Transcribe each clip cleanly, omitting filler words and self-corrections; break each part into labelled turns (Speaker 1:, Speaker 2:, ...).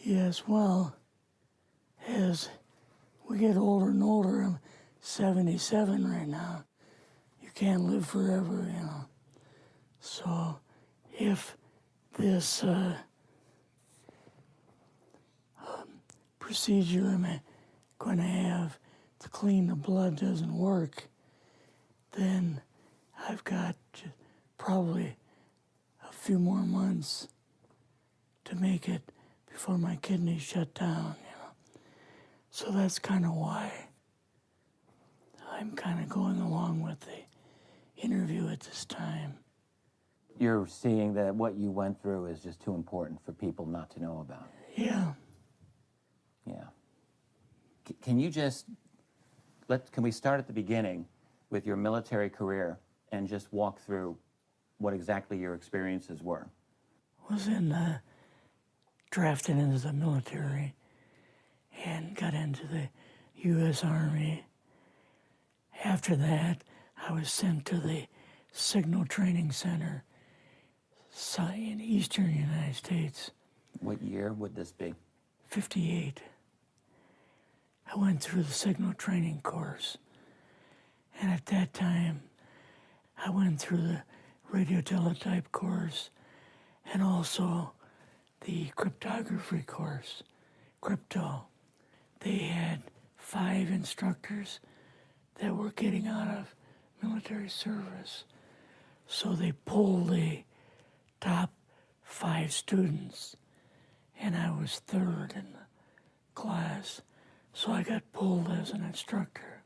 Speaker 1: Yes, well, as we get older and older, I'm 77 right now. You can't live forever, you know. So if this procedure I'm going to have to clean the blood doesn't work, then I've got probably a few more months to make it before my kidneys shut down, you know. So that's kind of why I'm kind of going along with the interview at this time.
Speaker 2: You're seeing that what you went through is just too important for people not to know about.
Speaker 1: Yeah.
Speaker 2: Yeah. Can you just, can we start at the beginning with your military career and just walk through what exactly your experiences were?
Speaker 1: Was drafted into the military and got into the U.S. Army. After that, I was sent to the Signal Training Center in eastern United States.
Speaker 2: What year would this be?
Speaker 1: 58. I went through the signal training course. And at that time, I went through the radio teletype course and also the cryptography course, crypto. They had 5 instructors that were getting out of military service. So they pulled the top 5 students, and I was 3rd in the class. So I got pulled as an instructor.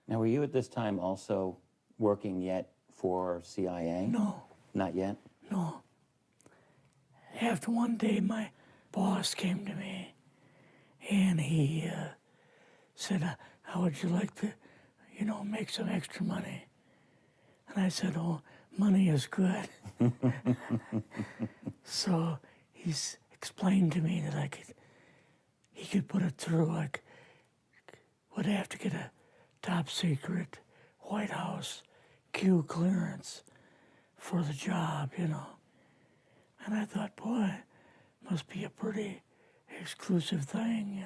Speaker 2: Now, were you at this time also working yet for CIA?
Speaker 1: No.
Speaker 2: Not yet?
Speaker 1: No. After one day, my boss came to me, and he said, how would you like to, make some extra money? And I said, oh, money is good. So he's explained to me that he could put it through, would have to get a top secret White House Q clearance for the job, And I thought, boy, must be a pretty exclusive thing,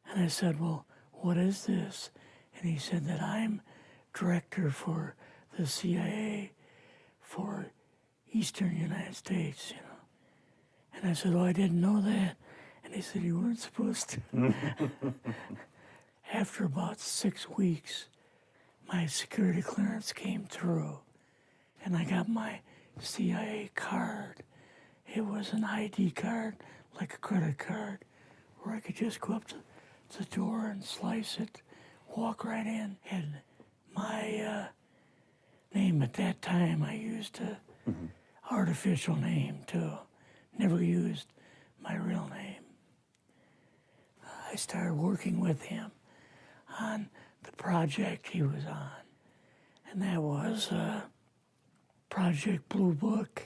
Speaker 1: And I said, well, what is this? And he said that I'm director for the CIA for Eastern United States, And I said, oh, I didn't know that. And he said, you weren't supposed to. After about 6 weeks, my security clearance came through, and I got my CIA card. It was an ID card, like a credit card, where I could just go up to the door and slice it, walk right in. And my name at that time, I used a artificial name too. Never used my real name. I started working with him on the project he was on, and that was Project Blue Book,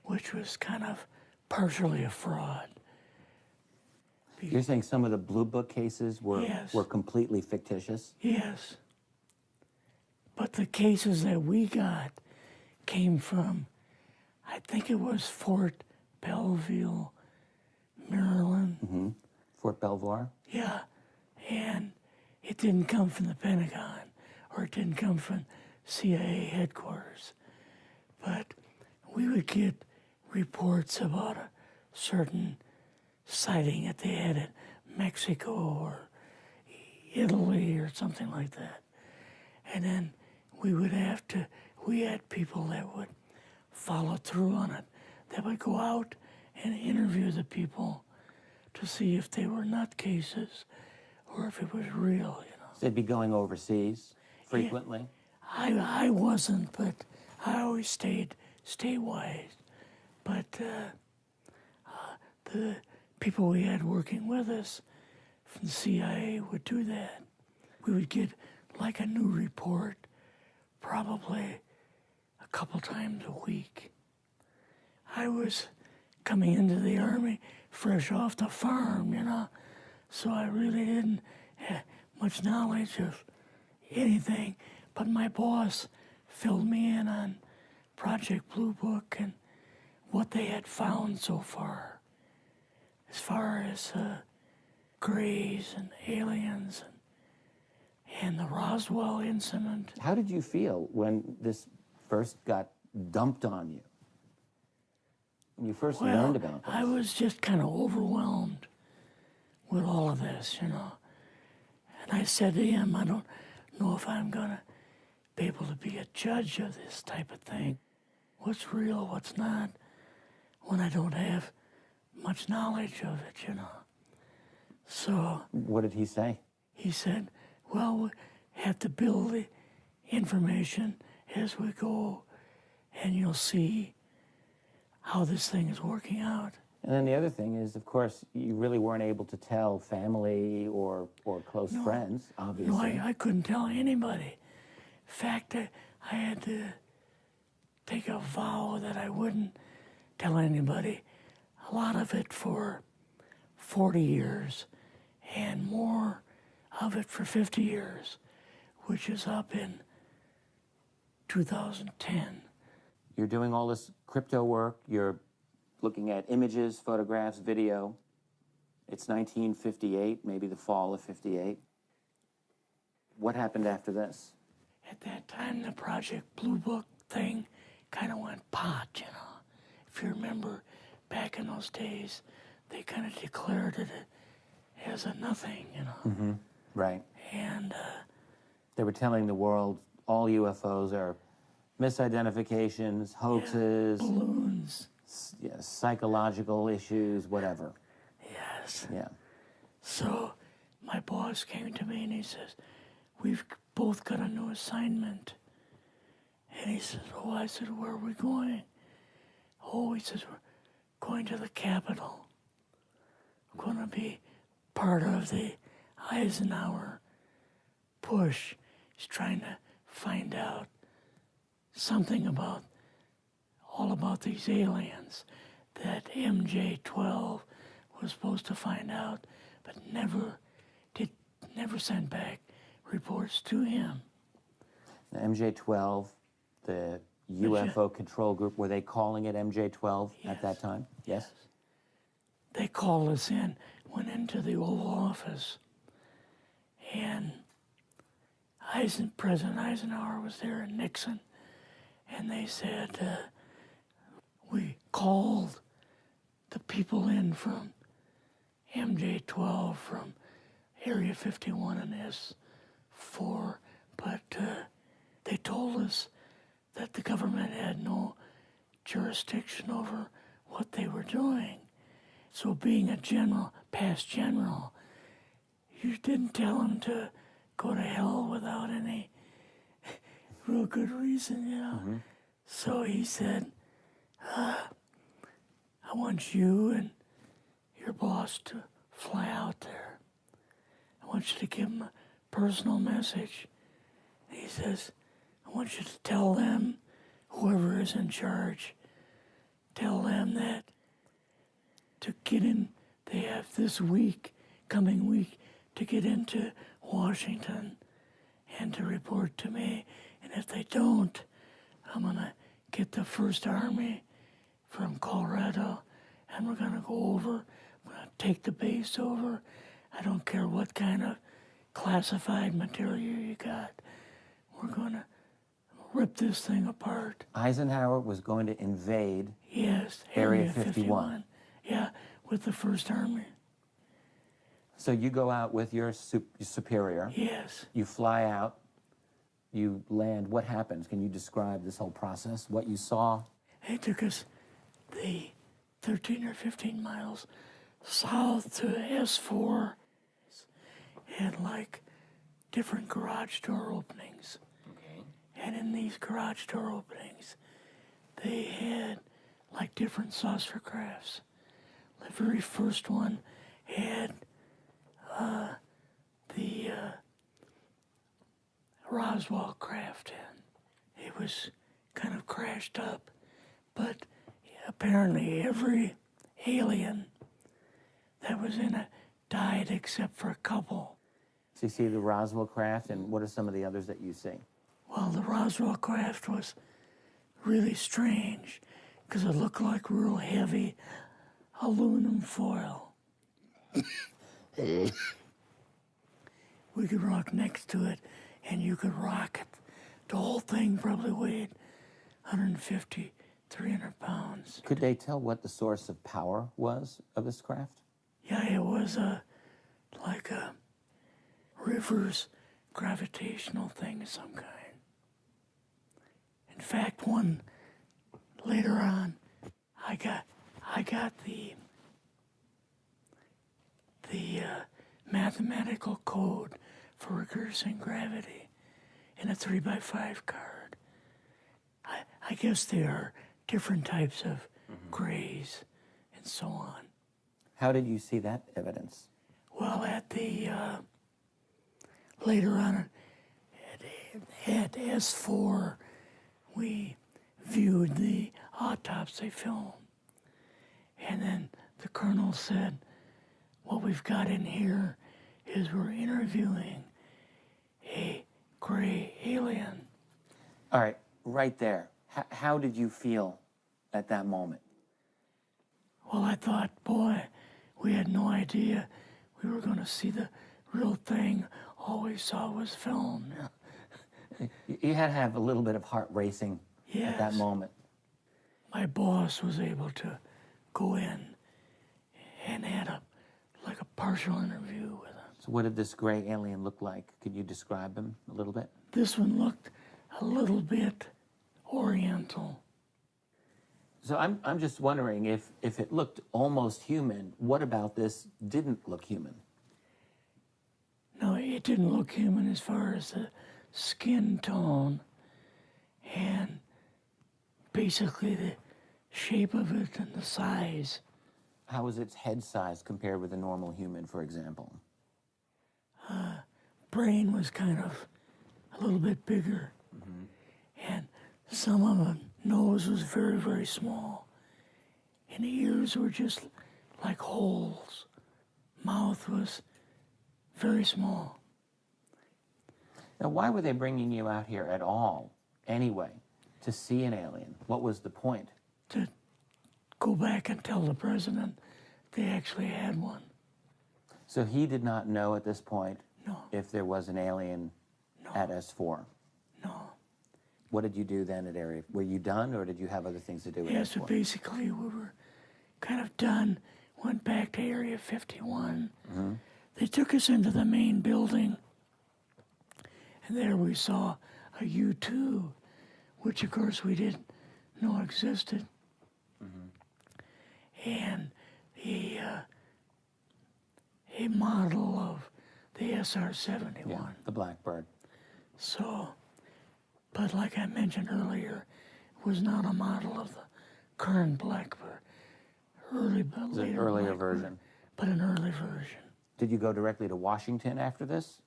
Speaker 1: which was kind of partially a fraud.
Speaker 2: You're saying some of the Blue Book cases were
Speaker 1: Yes.
Speaker 2: were completely fictitious?
Speaker 1: Yes. But the cases that we got came from, I think it was Fort Belvoir, Maryland.
Speaker 2: Fort Belvoir?
Speaker 1: Yeah. And it didn't come from the Pentagon, or it didn't come from CIA headquarters. But we would get reports about a certain sighting that they had in Mexico or Italy or something like that. And then we had people that would follow through on it, that would go out and interview the people to see if they were nutcases or if it was real,
Speaker 2: So they'd be going overseas frequently?
Speaker 1: Yeah, I wasn't, but I always stayed statewide. But the people we had working with us from the CIA would do that. We would get like a new report probably a couple times a week. I was coming into the Army fresh off the farm, so I really didn't have much knowledge of anything, but my boss filled me in on Project Blue Book and what they had found so far. as far as Greys and aliens and the Roswell incident.
Speaker 2: How did you feel when this first got dumped on you? When you first learned about this?
Speaker 1: I was just kind of overwhelmed with all of this, you know. And I said to him, I don't know if I'm going to be able to be a judge of this type of thing. What's real, what's not, when I don't have much knowledge of it, you know. So...
Speaker 2: What did he say?
Speaker 1: He said, well, we have to build the information as we go, and you'll see how this thing is working out.
Speaker 2: And then the other thing is, of course, you really weren't able to tell family or close friends, obviously.
Speaker 1: No, I couldn't tell anybody. In fact, I had to take a vow that I wouldn't tell anybody. A lot of it for 40 years, and more of it for 50 years, which is up in 2010.
Speaker 2: You're doing all this crypto work. You're looking at images, photographs, video. It's 1958, maybe the fall of 58. What happened after this?
Speaker 1: At that time, the Project Blue Book thing kind of went pot, you know. If you remember, back in those days, they kind of declared it as a nothing, you know.
Speaker 2: Mm-hmm. Right.
Speaker 1: And
Speaker 2: they were telling the world all UFOs are misidentifications, hoaxes,
Speaker 1: balloons.
Speaker 2: Psychological issues, whatever.
Speaker 1: Yes.
Speaker 2: Yeah.
Speaker 1: So my boss came to me and he says, we've both got a new assignment. And he says, oh, I said, where are we going? Oh, he says, we're going to the Capitol. We're going to be part of the Eisenhower push. He's trying to find out something about all about these aliens that MJ-12 was supposed to find out, but never sent back reports to him.
Speaker 2: The MJ-12, the UFO control group, were they calling it MJ-12 at that time? Yes.
Speaker 1: They called us in, went into the Oval Office, and President Eisenhower was there and Nixon, and they said, we called the people in from MJ-12 from Area 51 and S4, but they told us that the government had no jurisdiction over what they were doing. So being a general, past general, you didn't tell them to go to hell without any real good reason, you know. Mm-hmm. So he said, I want you and your boss to fly out there. I want you to give them a personal message. And he says, I want you to tell them, whoever is in charge, tell them that to get in, they have this week, coming week, to get into Washington and to report to me. And if they don't, I'm going to get the First Army from Colorado, and we're going to go over, we're going to take the base over. I don't care what kind of classified material you got. We're going to rip this thing apart.
Speaker 2: Eisenhower was going to invade
Speaker 1: Area 51. Yeah, with the First Army.
Speaker 2: So you go out with your superior.
Speaker 1: Yes.
Speaker 2: You fly out. You land. What happens? Can you describe this whole process, what you saw?
Speaker 1: They took us the 13 or 15 miles south to S4 and like different garage door openings. Okay. And in these garage door openings, they had like different saucer crafts. The very first one had the Roswell craft in. It was kind of crashed up, but apparently every alien that was in it died except for a couple.
Speaker 2: So you see the Roswell craft, and what are some of the others that you see?
Speaker 1: Well, the Roswell craft was really strange because it looked like real heavy aluminum foil. We could rock next to it, and you could rock it. The whole thing probably weighed 150, 300 pounds.
Speaker 2: Could they tell what the source of power was of this craft?
Speaker 1: Yeah, it was like a reverse gravitational thing of some kind. In fact, one later on, I got the mathematical code for reversing gravity in a 3x5 card. I guess there are different types of grays and so on.
Speaker 2: How did you see that evidence?
Speaker 1: Well, at the later on at S4, we viewed the autopsy film, and then the colonel said, "What we've got in here is we're interviewing a gray alien."
Speaker 2: All right, right there. How did you feel at that moment?
Speaker 1: Well, I thought, boy, we had no idea we were going to see the real thing. All we saw was film.
Speaker 2: You had to have a little bit of heart racing at that
Speaker 1: Yes.
Speaker 2: moment.
Speaker 1: My boss was able to go in and had like a partial interview with him.
Speaker 2: So what did this gray alien look like? Could you describe him a little bit?
Speaker 1: This one looked a little bit oriental.
Speaker 2: So I'm just wondering if it looked almost human, what about this didn't look human?
Speaker 1: No, it didn't look human as far as the skin tone and basically the shape of it and the size.
Speaker 2: How was its head size compared with a normal human, for example?
Speaker 1: Brain was kind of a little bit bigger. And some of the nose was very, very small. And the ears were just like holes. Mouth was very small.
Speaker 2: Now, why were they bringing you out here at all, anyway, to see an alien? What was the point?
Speaker 1: To go back and tell the president they actually had one.
Speaker 2: So he did not know at this point
Speaker 1: No,
Speaker 2: if there was an alien at S4.
Speaker 1: no.
Speaker 2: What did you do then at Area? Were you done, or did you have other things to do with
Speaker 1: Yeah,
Speaker 2: S4?
Speaker 1: so basically we were kind of done, went back to Area 51. They took us into the main building, and there we saw a U-2, which of course we didn't know existed. And a model of the SR-71.
Speaker 2: Yeah, the Blackbird.
Speaker 1: So, but like I mentioned earlier, it was not a model of the current Blackbird,
Speaker 2: It's an earlier version.
Speaker 1: but an early version.
Speaker 2: Did you go directly to Washington after this?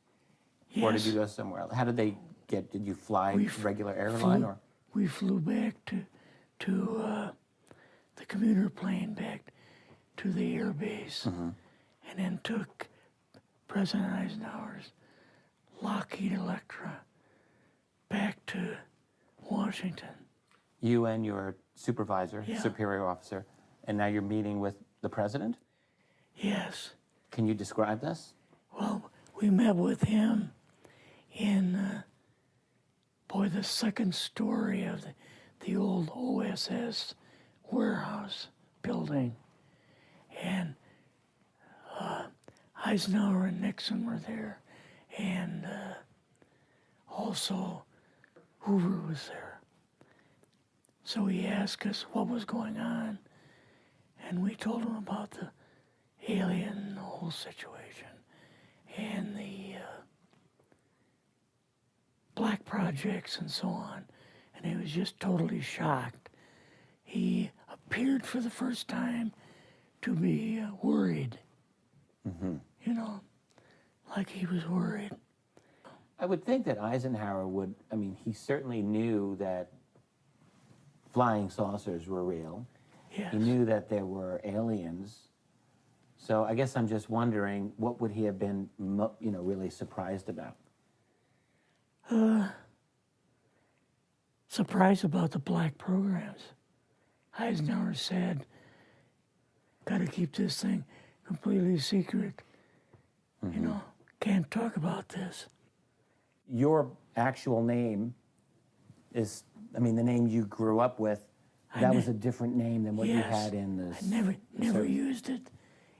Speaker 1: Yes.
Speaker 2: Or did you go somewhere else? How did they get, did you fly regular airline or?
Speaker 1: We flew back to the commuter plane back to the air base, and then took President Eisenhower's Lockheed Electra back to Washington.
Speaker 2: You and your supervisor,
Speaker 1: Yeah.
Speaker 2: superior officer, and now you're meeting with the president?
Speaker 1: Yes.
Speaker 2: Can you describe this?
Speaker 1: Well, we met with him in, the second story of the old OSS warehouse building. And Eisenhower and Nixon were there, and also Hoover was there. So he asked us what was going on, and we told him about the alien, the whole situation, and the black projects and so on. And he was just totally shocked. He appeared for the first time to be worried. You know, like he was worried.
Speaker 2: I would think that Eisenhower would, I mean, he certainly knew that flying saucers were real.
Speaker 1: Yes.
Speaker 2: He knew that there were aliens. So I guess I'm just wondering, what would he have been, really surprised about?
Speaker 1: Surprised about the black programs. Eisenhower said, got to keep this thing completely secret. You know, can't talk about this.
Speaker 2: Your actual name is, I mean, the name you grew up with, that was a different name than what you
Speaker 1: Yes.
Speaker 2: had in this.
Speaker 1: I never used it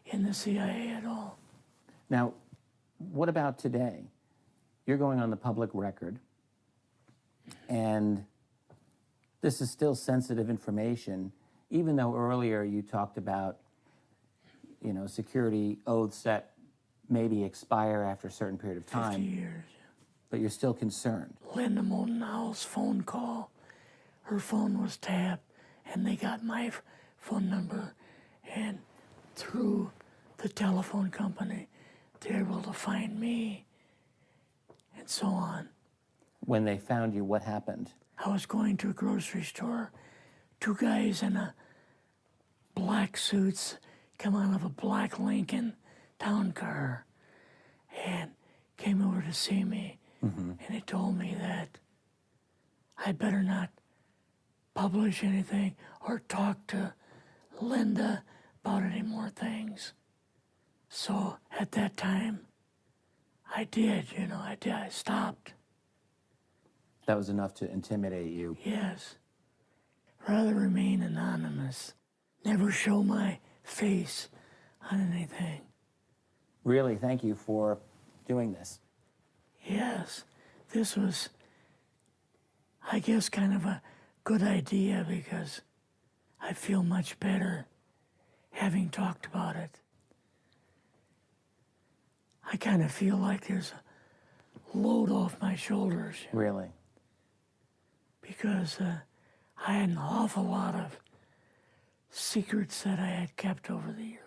Speaker 1: in the CIA at all.
Speaker 2: Now, what about today? You're going on the public record, and this is still sensitive information, even though earlier you talked about, you know, security oaths that maybe expire after a certain period of
Speaker 1: 50
Speaker 2: time,
Speaker 1: years.
Speaker 2: but you're still concerned.
Speaker 1: Linda Moldenhauer's phone call, her phone was tapped, and they got my phone number, and through the telephone company, they're able to find me, and so on.
Speaker 2: When they found you, what happened?
Speaker 1: I was going to a grocery store. Two guys in a black suits come out of a black Lincoln town car and came over to see me. And they told me that I better not publish anything or talk to Linda about any more things. So at that time, I did, you know, I stopped.
Speaker 2: That was enough to intimidate you.
Speaker 1: Yes. Rather remain anonymous. Never show my face on anything.
Speaker 2: Really, thank you for doing this.
Speaker 1: Yes, this was, I guess, kind of a good idea because I feel much better having talked about it. I kind of feel like there's a load off my shoulders.
Speaker 2: Really?
Speaker 1: Because I had an awful lot of secrets that I had kept over the years.